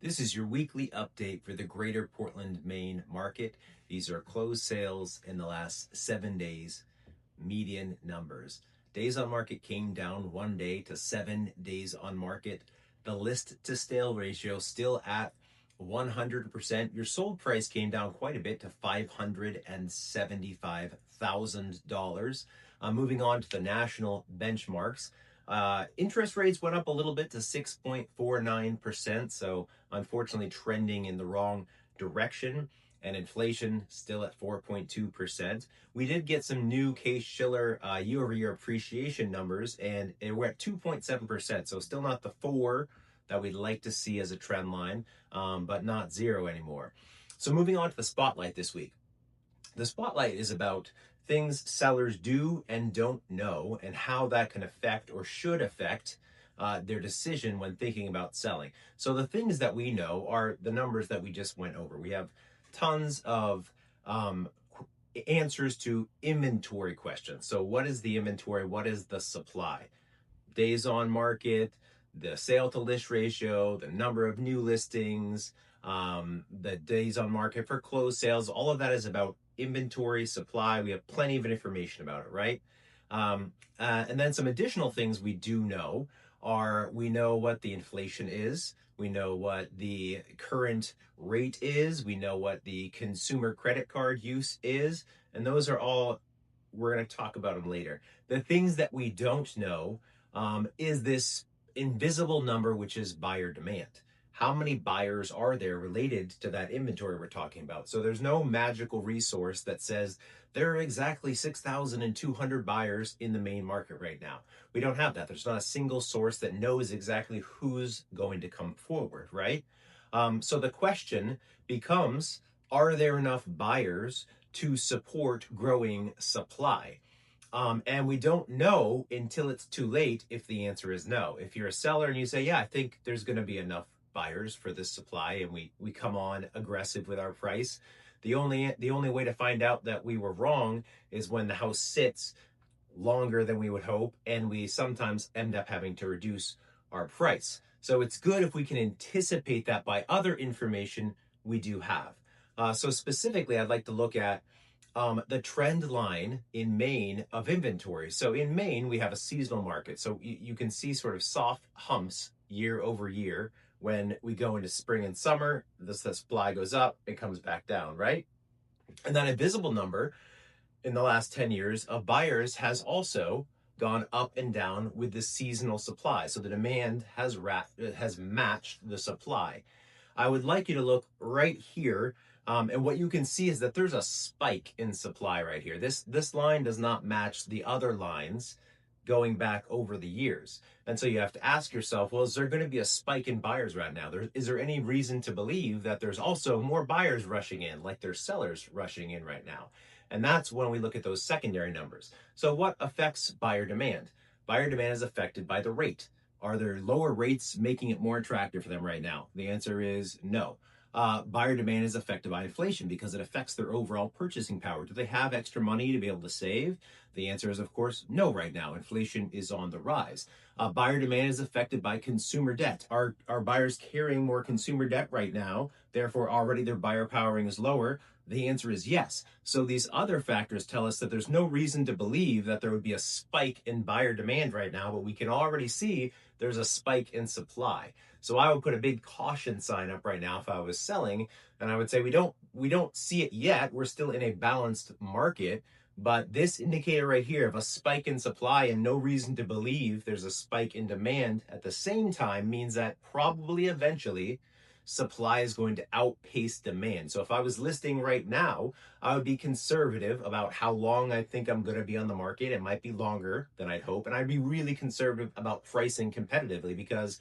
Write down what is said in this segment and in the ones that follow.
This is your weekly update for the greater Portland, Maine market. These are closed sales in the last 7 days, median numbers. Days on market came down 1 day to 7 days on market. The list to sale ratio still at 100%. Your sold price came down quite a bit to $575,000. Moving on to the national benchmarks. Interest rates went up a little bit to 6.49%, so unfortunately trending in the wrong direction, and inflation still at 4.2%. We did get some new Case-Shiller year-over-year appreciation numbers, and we're at 2.7%, so still not the 4 that we'd like to see as a trend line, but not 0 anymore. So moving on to the spotlight this week. The spotlight is about things sellers do and don't know and how that can affect or should affect their decision when thinking about selling. So the things that we know are the numbers that we just went over. We have tons of answers to inventory questions. So what is the inventory? What is the supply? Days on market, the sale to list ratio, the number of new listings, the days on market for closed sales. All of that is about inventory, supply. We have plenty of information about it, right? And then some additional things we do know are we know what the inflation is. We know what the current rate is. We know what the consumer credit card use is. And those are all, we're going to talk about them later. The things that we don't know is this invisible number, which is buyer demand. How many buyers are there related to that inventory we're talking about? So there's no magical resource that says there are exactly 6,200 buyers in the Maine market right now. We don't have that. There's not a single source that knows exactly who's going to come forward, right? So the question becomes, are there enough buyers to support growing supply? And we don't know until it's too late if the answer is no. If you're a seller and you say, yeah, I think there's going to be enough buyers for this supply, and we come on aggressive with our price, the only way to find out that we were wrong is when the house sits longer than we would hope, and we sometimes end up having to reduce our price. So it's good if we can anticipate that by other information we do have. So specifically, I'd like to look at the trend line in Maine of inventory. So in Maine, we have a seasonal market. So you can see sort of soft humps year over year. When we go into spring and summer, the supply goes up, it comes back down, right? And that invisible number in the last 10 years of buyers has also gone up and down with the seasonal supply. So the demand has matched the supply. I would like you to look right here. And what you can see is that there's a spike in supply right here. This line does not match the other lines going back over the years. And so you have to ask yourself, well, is there going to be a spike in buyers right now? Is there any reason to believe that there's also more buyers rushing in, like there's sellers rushing in right now? And that's when we look at those secondary numbers. So what affects buyer demand? Buyer demand is affected by the rate. Are there lower rates making it more attractive for them right now? The answer is no. Buyer demand is affected by inflation because it affects their overall purchasing power. Do they have extra money to be able to save? The answer is, of course, no right now. Inflation is on the rise. Buyer demand is affected by consumer debt. Are buyers carrying more consumer debt right now? Therefore, already their buyer powering is lower. The answer is yes. So these other factors tell us that there's no reason to believe that there would be a spike in buyer demand right now, but we can already see there's a spike in supply. So I would put a big caution sign up right now if I was selling, and I would say we don't see it yet. We're still in a balanced market, but this indicator right here of a spike in supply and no reason to believe there's a spike in demand at the same time means that probably eventually supply is going to outpace demand. So if I was listing right now, I would be conservative about how long I think I'm going to be on the market. It might be longer than I'd hope. And I'd be really conservative about pricing competitively because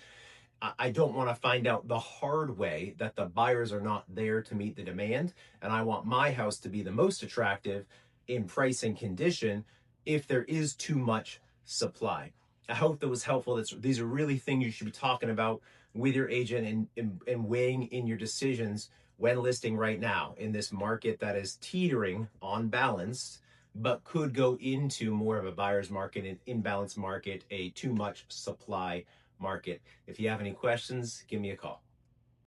I don't want to find out the hard way that the buyers are not there to meet the demand. And I want my house to be the most attractive in price and condition if there is too much supply. I hope that was helpful. These are really things you should be talking about with your agent and weighing in your decisions when listing right now in this market that is teetering on balance, but could go into more of a buyer's market, an imbalanced market, a too much supply market. If you have any questions, give me a call.